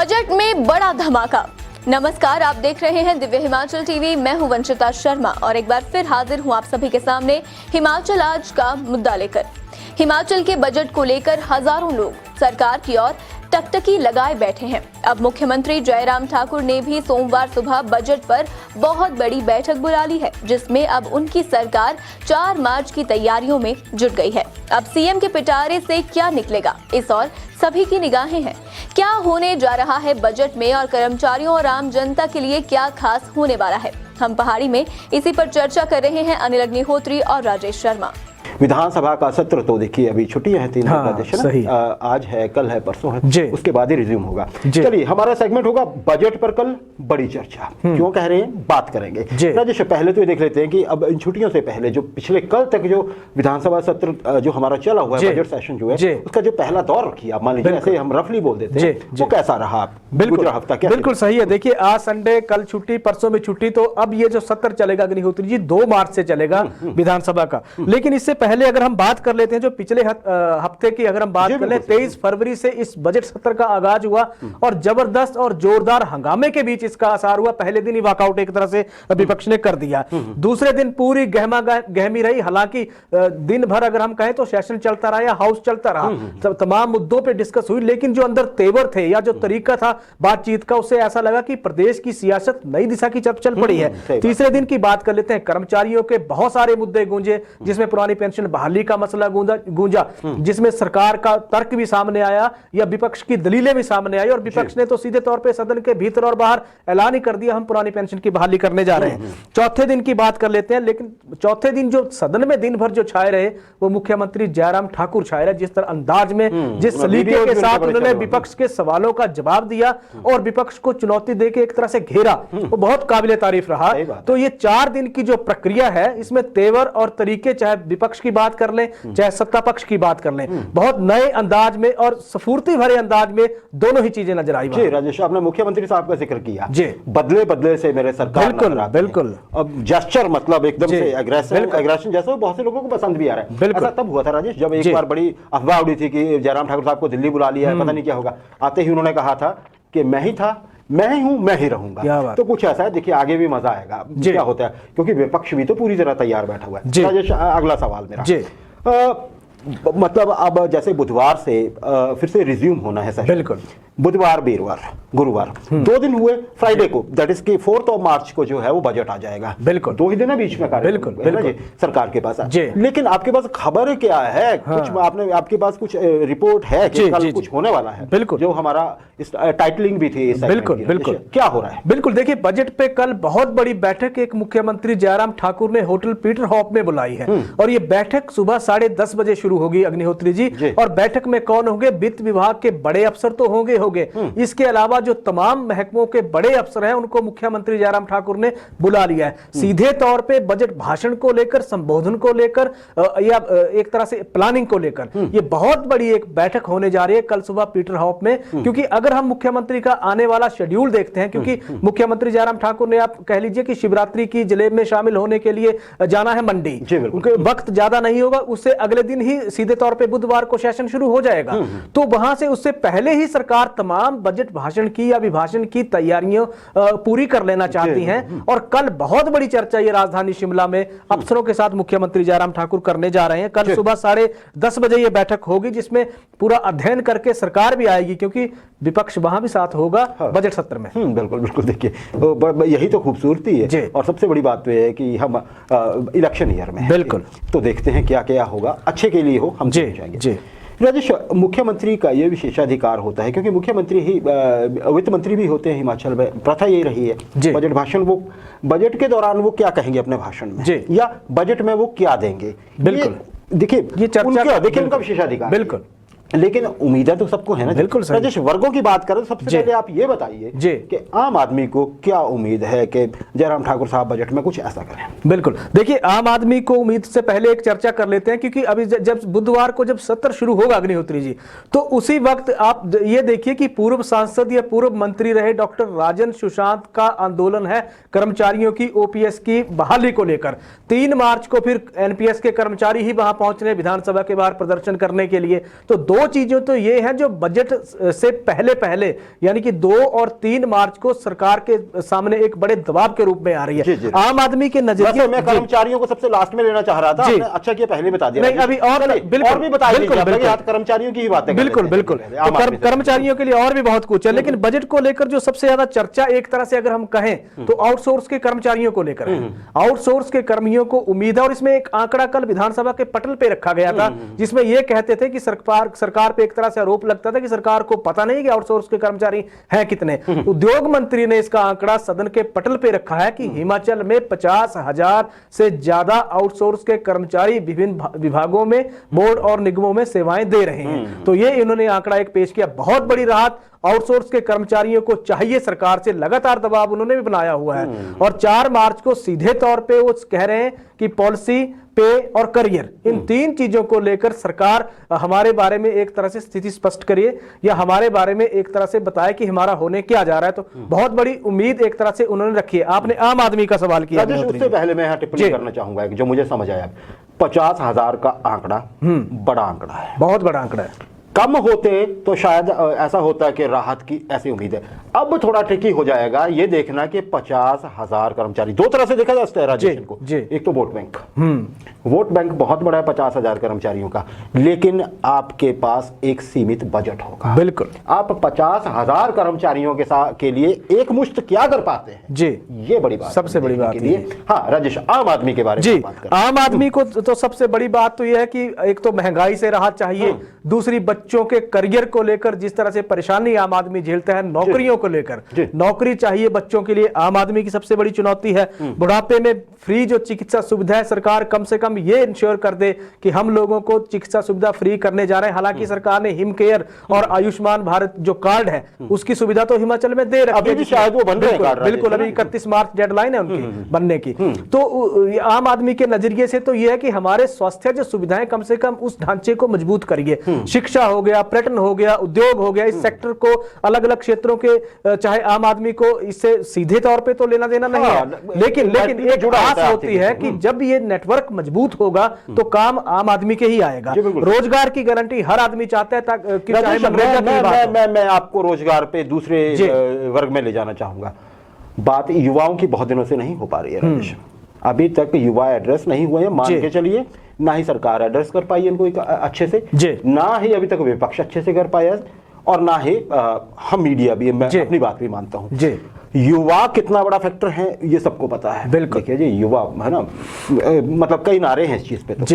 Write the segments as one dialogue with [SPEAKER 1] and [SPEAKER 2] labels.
[SPEAKER 1] Budget में बड़ा धमाका। नमस्कार, आप देख रहे हैं दिव्य हिमाचल टीवी। मैं हूं वंशिता शर्मा और एक बार फिर हाजिर हूं आप सभी के सामने हिमाचल आज का मुद्दा लेकर। हिमाचल के बजट को लेकर हजारों लोग सरकार की ओर टकटकी लगाए बैठे हैं। अब मुख्यमंत्री जयराम ठाकुर ने भी सोमवार सुबह बजट पर बहुत बड़ी बैठक बुला ली है, जिसमें अब उनकी सरकार 4 मार्च की तैयारियों में जुट गई है। अब सीएम के पिटारे से क्या निकलेगा, इस और सभी की निगाहें हैं। क्या होने जा रहा है बजट में और कर्मचारियों और आम जनता के लिए क्या खास होने वाला है, हम पहाड़ी में इसी पर चर्चा कर रहे हैं अनिल अग्निहोत्री और राजेश शर्मा।
[SPEAKER 2] विधानसभा का सत्र तो देखिए अभी छुट्टियां हैं 3 प्रदेश है, आज है, कल है, परसों है, उसके बाद ही रिज्यूम होगा। चलिए, हमारा सेगमेंट होगा बजट पर कल बड़ी चर्चा। क्यों कह रहे हैं, बात करेंगे। राजेश, पहले तो ये देख लेते हैं कि अब इन छुट्टियों से पहले जो पिछले कल तक जो विधानसभा सत्र जो हमारा चला हुआ है, बजट सेशन जो है, उसका जो पहला दौर किया, मान लीजिए ऐसे हम रफली बोल देते हैं, वो कैसा रहा?
[SPEAKER 3] बिल्कुल हफ्ता बिल्कुल सही है। देखिए, आज संडे, कल छुट्टी, परसों में छुट्टी, तो अब ये जो सत्र चलेगा अग्निहोत्री जी 2 मार्च से चलेगा विधानसभा का। लेकिन इससे पहले अगर हम बात कर लेते हैं जो पिछले हफ्ते की अगर हम बात कर ले, 23 फरवरी से इस बजट सत्र का आगाज हुआ और जबरदस्त और जोरदार हंगामे के बीच इसका असर हुआ। पहले दिन ही वॉकआउट एक तरह से विपक्ष ने कर दिया। दूसरे दिन पूरी गहमा गहमी रही। हालांकि दिन भर अगर हम कहें तो सेशन चलता रहा या हाउस चलता रहा, तमाम मुद्दों पर डिस्कस हुई, लेकिन जो अंदर तेवर थे या जो तरीका था बातचीत का, उससे ऐसा लगा कि प्रदेश की सियासत नई दिशा की तरफ चल पड़ी है। तीसरे दिन की बात कर लेते हैं। कर्मचारियों के बहुत सारे मुद्दे गूंजे, जिसमें पुरानी पेंशन बहाली का मसला गूंजा, जिसमें सरकार का तर्क भी सामने आया या विपक्ष की दलीलें भी सामने आई, और विपक्ष ने तो सीधे तौर पे सदन के भीतर और बाहर ऐलान ही कर दिया, हम पुरानी पेंशन की बहाली करने जा रहे हैं। चौथे दिन की बात कर लेते हैं। लेकिन चौथे दिन जो सदन में दिन भर जो छाए रहे, वो मुख्यमंत्री जयराम ठाकुर छाए रहे। जिस तरह अंदाज में, जिस सलीके के साथ उन्होंने विपक्ष के सवालों का जवाब दिया और विपक्ष को चुनौती देके एक तरह से घेरा, वो बहुत काबिले तारीफ रहा। तो ये 4 दिन की जो प्रक्रिया है, इसमें तेवर और तरीके, चाहे विपक्ष की बात कर लें चाहे सत्ता पक्ष की बात कर लें, बहुत नए अंदाज में और स्फूर्ति भरे अंदाज में दोनों ही चीजें नजर आई।
[SPEAKER 2] जी राजेश, आपने मुख्यमंत्री साहब का जिक्र किया, बदले बदले से मेरे सरकार,
[SPEAKER 3] बिल्कुल
[SPEAKER 2] अब जेस्चर मतलब एकदम से एग्रेशन जैसा बहुत से लोगों को पसंद भी आ रहा है। ऐसा तब हुआ था राजेश जब एक बार बड़ी अफवाह उड़ी थी कि जयराम ठाकुर साहब को दिल्ली बुला लिया है, पता नहीं क्या होगा। आते ही उन्होंने कहा था कि मैं ही था, मैं ही हूं, मैं ही रहूंगा। तो कुछ ऐसा है, देखिए आगे भी मजा आएगा क्या होता है, क्योंकि विपक्ष भी तो पूरी तरह तैयार बैठा हुआ है। राजेश, अगला सवाल मेरा, मतलब अब जैसे बुधवार से फिर से रिज्यूम होना है सर।
[SPEAKER 3] बिल्कुल,
[SPEAKER 2] बुधवार, वीरवार, गुरुवार 2 दिन हुए। फ्राइडे को, दैट इज की 4 मार्च को जो है वो बजट आ जाएगा।
[SPEAKER 3] बिल्कुल,
[SPEAKER 2] 2 ही दिन है बीच में कार्य, बिल्कुल सरकार के पास। लेकिन आपके पास खबर क्या है? कुछ आपके पास कुछ रिपोर्ट है कि कल कुछ होने वाला है?
[SPEAKER 3] बिल्कुल,
[SPEAKER 2] जो हमारा टाइटलिंग भी थी।
[SPEAKER 3] बिल्कुल,
[SPEAKER 2] क्या हो रहा है?
[SPEAKER 3] बिल्कुल, देखिए बजट पे कल बहुत बड़ी बैठक एक मुख्यमंत्री जयराम ठाकुर ने होटल पीटर हॉप में बुलाई है, और ये बैठक सुबह 10:30 बजे शुरू होगी अग्निहोत्री जी। और बैठक में कौन होंगे? वित्त विभाग के बड़े अफसर तो होंगे। इसके अलावा जो तमाम महकमों के बड़े अफसर हैं, उनको मुख्यमंत्री जयराम ठाकुर ने बुला लिया है। सीधे तौर पे बजट भाषण को लेकर, संबोधन को लेकर या एक तरह से प्लानिंग को लेकर ये बहुत बड़ी एक बैठक होने जा रही है कल सुबह पीटर हॉप में। क्योंकि अगर हम मुख्यमंत्री का आने वाला शेड्यूल देखते हैं, क्योंकि मुख्यमंत्री जयराम ठाकुर ने, आप कह लीजिए कि शिवरात्रि की जलेब में शामिल होने के लिए जाना है मंडी, उनके वक्त ज्यादा नहीं होगा, उससे अगले दिन ही सीधे तौर पे बुधवार को सेशन शुरू हो जाएगा। तो वहां से उससे पहले ही सरकार तमाम बजट भाषण की या अभिभाषण की तैयारियां पूरी कर लेना चाहती हैं। और कल बहुत बड़ी चर्चा ये राजधानी शिमला में अफसरों के साथ मुख्यमंत्री जयराम ठाकुर करने जा रहे हैं। कल सुबह 10:30 बजे ये बैठक होगी, जिसमें पूरा अध्ययन करके सरकार भी आएगी, क्योंकि विपक्ष वहां भी साथ होगा बजट सत्र में।
[SPEAKER 2] बिल्कुल बिल्कुल, देखिए यही तो खूबसूरती है। और सबसे बड़ी बात तो है कि हम इलेक्शन ईयर में,
[SPEAKER 3] बिल्कुल,
[SPEAKER 2] तो देखते हैं क्या क्या होगा, अच्छे के लिए हो, हम जाएंगे। राजेश, मुख्यमंत्री का ये विशेषाधिकार होता है, क्योंकि मुख्यमंत्री ही वित्त मंत्री भी होते हैं हिमाचल में। प्रथा यही रही है, बजट भाषण, वो बजट के दौरान वो क्या कहेंगे अपने भाषण में, या बजट में वो क्या देंगे।
[SPEAKER 3] बिल्कुल,
[SPEAKER 2] देखिए ये चर्चा, देखिए उनका विशेषाधिकार।
[SPEAKER 3] बिल्कुल,
[SPEAKER 2] लेकिन उम्मीदें तो सबको है ना।
[SPEAKER 3] बिल्कुल सही।
[SPEAKER 2] राजेश, वर्गों की बात करें तो सबसे पहले आप ये बताइए कि आम आदमी को क्या उम्मीद है कि जयराम ठाकुर साहब बजट में कुछ ऐसा करें।
[SPEAKER 3] बिल्कुल, देखिए आम आदमी को उम्मीद से पहले एक चर्चा कर लेते हैं, क्योंकि अभी जब बुधवार को जब सत्र शुरू होगा अग्निहोत्री जी, तो उसी वक्त आप ये देखिए कि पूर्व सांसद या पूर्व मंत्री रहे डॉक्टर राजन सुशांत का आंदोलन है कर्मचारियों की ओपीएस की बहाली को लेकर। 3 मार्च को फिर एनपीएस के कर्मचारी ही वहां पहुंच रहे विधानसभा के बाहर प्रदर्शन करने के लिए। तो 2 दो चीजें तो ये हैं जो बजट से पहले पहले यानी कि 2 और 3 मार्च को सरकार के सामने एक बड़े दबाव के रूप में आ रही है। आम आदमी के नजरिए
[SPEAKER 2] मैं कर्मचारियों को सबसे लास्ट में लेना चाह रहा था, आपने अच्छा किया पहले बता दिया।
[SPEAKER 3] नहीं अभी और
[SPEAKER 2] भी बताइए, कर्मचारियों की ही बातें
[SPEAKER 3] बिल्कुल बिल्कुल, कर्मचारियों के लिए और भी बहुत कुछ है, लेकिन बजट को लेकर जो सबसे ज्यादा चर्चा एक तरह से अगर हम कहें तो आउटसोर्स के कर्मचारियों को लेकर है। आउटसोर्स के कर्मियों को उम्मीद है, और इसमें एक आंकड़ा कल विधानसभा के पटल पे रखा गया था जिसमें यह कहते थे कि सरकार पे एक तरह से आरोप लगता था कि सरकार को पता नहीं कि आउटसोर्स के कर्मचारी हैं कितने। उद्योग मंत्री ने इसका आंकड़ा सदन के पटल पे रखा है कि हिमाचल में 50,000 से ज्यादा आउटसोर्स के कर्मचारी विभिन्न विभागों में, बोर्ड और निगमों में सेवाएं दे रहे हैं। तो ये इन्होंने आंकड़ा एक पेश किया, बहुत बड़ी राहत आउटसोर्स के कर्मचारियों को चाहिए। सरकार से लगातार दबाव उन्होंने भी बनाया हुआ है, और 4 मार्च को सीधे तौर पे वो कह रहे हैं कि पॉलिसी, पे और करियर, इन 3 चीजों को लेकर सरकार हमारे बारे में एक तरह से स्थिति स्पष्ट करिए, या हमारे बारे में एक तरह से बताए कि हमारा होने क्या जा रहा है। तो बहुत बड़ी उम्मीद एक तरह से उन्होंने रखी है। आपने आम आदमी का सवाल किया,
[SPEAKER 2] उससे पहले मैं यहाँ टिप्पणी करना चाहूंगा जो मुझे समझ आया। 50,000 का आंकड़ा बड़ा आंकड़ा है,
[SPEAKER 3] बहुत बड़ा आंकड़ा है।
[SPEAKER 2] कम होते तो शायद ऐसा होता कि राहत की ऐसी उम्मीद है। अब थोड़ा ट्रिकी हो जाएगा ये देखना कि 50,000 कर्मचारी, 2 तरह से देखा जा सकता है राजेश को। एक तो वोट बैंक, वोट बैंक बहुत बड़ा है 50,000 कर्मचारियों का, लेकिन आपके पास एक सीमित बजट होगा।
[SPEAKER 3] बिल्कुल,
[SPEAKER 2] आप 50,000 कर्मचारियों के लिए एक मुश्त क्या कर पाते हैं जी, ये बड़ी बात,
[SPEAKER 3] सबसे बड़ी बात
[SPEAKER 2] है। हाँ राजेश, आम आदमी के बारे में बात करें।
[SPEAKER 3] आम आदमी को तो सबसे बड़ी बात तो यह है कि एक तो महंगाई से राहत चाहिए, दूसरी बच्चों के करियर को लेकर जिस तरह से परेशानी आम आदमी झेलता है, नौकरियों को लेकर नौकरी चाहिए बच्चों के लिए, आम आदमी की सबसे बड़ी चुनौती है। बुढ़ापे में फ्री जो चिकित्सा सुविधा है, सरकार कम से कम ये इंश्योर कर दे कि हम लोगों को चिकित्सा सुविधा फ्री करने जा रहे हैं। हालांकि सरकार ने हिम केयर और आयुष्मान भारत जो कार्ड है उसकी सुविधा तो हिमाचल में दे रखी है,
[SPEAKER 2] शायद वो बन रहे हैं।
[SPEAKER 3] बिल्कुल, अभी 31 मार्च डेडलाइन है उनकी बनने की। तो आम आदमी के नजरिए से तो यह है कि हमारे स्वास्थ्य जो सुविधाएं कम से कम उस ढांचे को मजबूत करिए। शिक्षा हो गया, पर्यटन हो गया, उद्योग हो गया, इस सेक्टर को अलग अलग क्षेत्रों के, चाहे आम आदमी को इससे सीधे तौर पे तो लेना देना नहीं है, लेकिन एक आस होती है कि जब ये नेटवर्क मजबूत होगा तो काम आम आदमी के ही आएगा। रोजगार की गारंटी हर आदमी चाहता है कि चाहे मनरेगा की बात हो।
[SPEAKER 2] मैं आपको रोजगार पे दूसरे वर्ग में ले जाना चाहूंगा। बात युवाओं की बहुत दिनों से नहीं हो पा रही है राजेश। अभी तक युवा एड्रेस नहीं हुए हैं, मान के चलिए, ना ही सरकार एड्रेस कर पाई इनको अच्छे से, ना ही अभी तक विपक्ष अच्छे से कर पाया, और ना ही हम मीडिया भी। मैं अपनी बात भी मानता हूं, युवा कितना बड़ा फैक्टर है ये सबको पता है।
[SPEAKER 3] बिल्कुल,
[SPEAKER 2] देखिए जी, युवा है ना, मतलब कई नारे हैं इस चीज पे। तो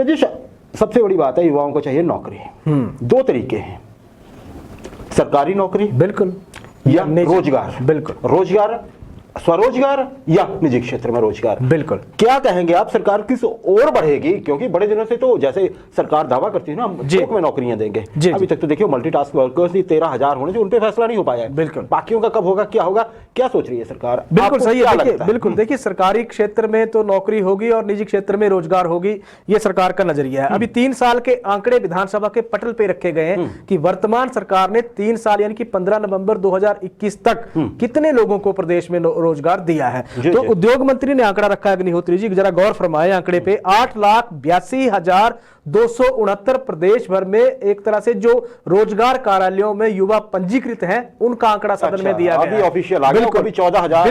[SPEAKER 2] जी सबसे बड़ी बात है, युवाओं को चाहिए नौकरी। 2 तरीके हैं, सरकारी नौकरी
[SPEAKER 3] बिल्कुल,
[SPEAKER 2] या रोजगार।
[SPEAKER 3] बिल्कुल,
[SPEAKER 2] रोजगार, स्वरोजगार या निजी क्षेत्र में रोजगार।
[SPEAKER 3] बिल्कुल,
[SPEAKER 2] क्या कहेंगे आप, सरकार किस ओर बढ़ेगी? क्योंकि बड़े दिनों से तो जैसे सरकार दावा करती है ना, हम थोक में नौकरियां देंगे, अभी तक तो देखिए मल्टीटास्क वर्कर्स 13,000 होने जो उन पे फैसला नहीं हो पाया है।
[SPEAKER 3] बिल्कुल,
[SPEAKER 2] बाकियों का कब होगा, क्या होगा, क्या सोच रही है सरकार?
[SPEAKER 3] बिल्कुल सही है। बिल्कुल देखिए, सरकारी क्षेत्र में तो नौकरी होगी और निजी क्षेत्र में रोजगार होगी, ये सरकार का नजरिया है। अभी 3 साल के आंकड़े विधानसभा के पटल पे रखे गए हैं कि वर्तमान सरकार ने 3 साल यानी कि 15 नवंबर 2021 तक कितने लोगों को प्रदेश में रोजगार दिया है। तो उद्योग मंत्री ने आंकड़ा रखा है अग्निहोत्री जी, जरा गौर फरमाए आंकड़े पे। 8,82,269 प्रदेश भर में एक तरह से जो रोजगार कार्यालयों में युवा पंजीकृत हैं उनका आंकड़ा सदन में दिया गया।
[SPEAKER 2] अभी ऑफिशियल आ गया, कभी 14,000,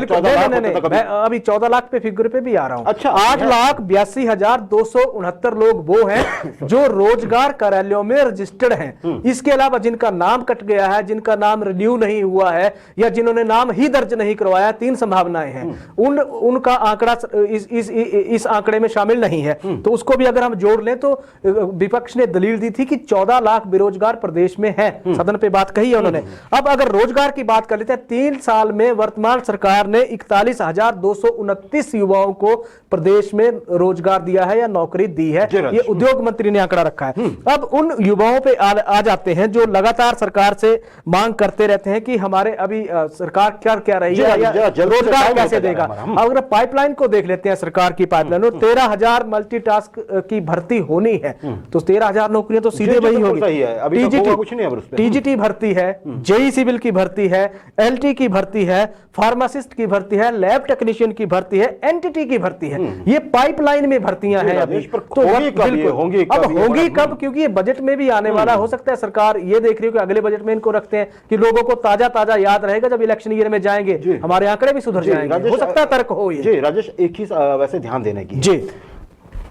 [SPEAKER 3] मैं अभी 14 लाख पे फिगर पे भी आ रहा हूं। 8,82,269 लोग वो हैं जो रोजगार कार्यालयों में रजिस्टर्ड हैं। इसके अलावा जिनका नाम कट गया है, जिनका नाम रिन्यू नहीं हुआ है, या जिन्होंने नाम ही दर्ज नहीं करवाया, 3 संभावनाएं हैं। उनका आंकड़ा इस आंकड़े में शामिल नहीं है। तो उसको भी अगर हम जोड़ लें तो विपक्ष ने दलील दी थी कि 14 लाख बेरोजगार प्रदेश में है, सदन पे बात कही है उन्होंने। अब अगर रोजगार की बात कर लेते हैं, 3 साल में वर्तमान सरकार ने 41,229 युवाओं को प्रदेश में रोजगार दिया है या नौकरी दी है, ये उद्योग मंत्री ने आंकड़ा रखा है। अब उन युवाओं पे आ जाते हैं जो लगातार सरकार से मांग करते रहते हैं कि हमारे अभी सरकार क्या रही है या रोजगार कैसे देगा। अगर पाइपलाइन को देख लेते हैं, सरकार की पाइपलाइन, 13,000 मल्टीटास्क की भर्ती होनी है, हैं तो 13,000 नौकरियां तो सीधे
[SPEAKER 2] जी,
[SPEAKER 3] वही
[SPEAKER 2] बिल्कुल
[SPEAKER 3] होगी।
[SPEAKER 2] सही है। अभी तक हुआ कुछ नहीं है उस पे।
[SPEAKER 3] टीजीटी भर्ती है, जेई सिविल की भर्ती है, एलटी की भर्ती है, फार्मासिस्ट की भर्ती है, लैब टेक्नीशियन की भर्ती है, एनटीटी की भर्ती है। ये पाइपलाइन में भर्तियां हैं अभी।
[SPEAKER 2] तो होंगी
[SPEAKER 3] कब, क्योंकि ये बजट में भी आने वाला। हो सकता है सरकार ये देख रही हो कि अगले बजट में इनको रखते हैं कि लोगों को ताजा ताजा याद रहेगा, जब इलेक्शन ईयर में जाएंगे हमारे आंकड़े भी सुधर जाएंगे। हो सकता है तर्क हो ये।
[SPEAKER 2] जी राजेश, एक चीज वैसे ध्यान देने की
[SPEAKER 3] जी,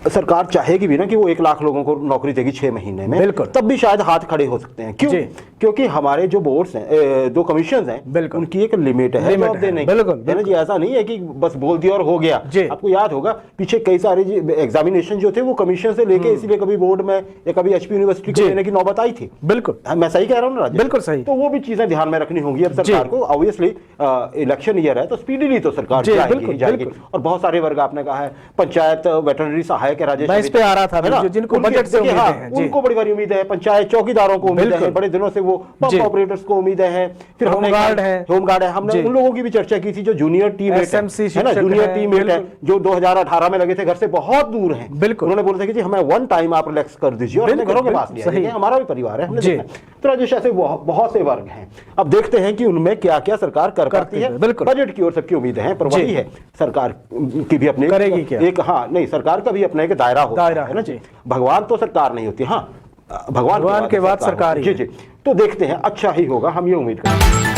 [SPEAKER 2] सरकार चाहेगी भी ना कि वो 1 लाख लोगों को नौकरी देगी 6 महीने में,
[SPEAKER 3] बिल्कुल,
[SPEAKER 2] तब भी शायद हाथ खड़े हो सकते हैं। क्यों? क्योंकि हमारे जो बोर्ड्स हैं, जो कमीशन हैं, उनकी एक लिमिट है जॉब देने की। बिल्कुल जी, ऐसा नहीं है कि बस बोल दिया और हो गया। आपको याद होगा पीछे कई सारे एग्जामिनेशन जो थे वो कमीशन से लेके, इसीलिए कभी बोर्ड में या कभी एचपी यूनिवर्सिटी को लेने की नौबत आई थी।
[SPEAKER 3] बिल्कुल,
[SPEAKER 2] मैं सही कह रहा हूँ ना राजेश?
[SPEAKER 3] बिल्कुल सही।
[SPEAKER 2] तो वो भी चीजें ध्यान में रखनी होंगी अब सरकार को। ऑब्वियसली इलेक्शन ईयर है तो स्पीडीली तो सरकार जाएगी। और बहुत सारे वर्ग आपने कहा है, पंचायत वेटरनरी सहायक, राजेश
[SPEAKER 3] आ रहा था, जिनको बजट से उम्मीदें हैं,
[SPEAKER 2] उनको बड़ी बड़ी उम्मीदें हैं। पंचायत चौकीदारों को उम्मीदें हैं, बड़े दिनों से वो पंप ऑपरेटर्स को उम्मीदें हैं। फिर होमगार्ड है। हमने उन लोगों की भी चर्चा की थी जो जूनियर टीम है ना, जूनियर टीम है जो 2018 में लगे थे, घर से बहुत दूर हैं। उन्होंने बोला था कि जी हमें वन टाइम आप रिलैक्स कर दीजिए और अपने घरों के पास ले आइए, हमारा भी परिवार है, हमने देखना है। तो राजेश ऐसे बहुत से वर्ग हैं। अब देखते हैं कि उनमें क्या क्या सरकार कर पाती है। बजट की ओर सबकी उम्मीदें हैं, पर वही है सरकार की भी अपने
[SPEAKER 3] करेगी क्या?
[SPEAKER 2] नहीं, सरकार का भी अपना एक दायरा होता है ना जी। भगवान तो सरकार नहीं होती, हाँ भगवान के बाद सरकार। जी, तो देखते हैं, अच्छा ही होगा, हम ये उम्मीद करते हैं।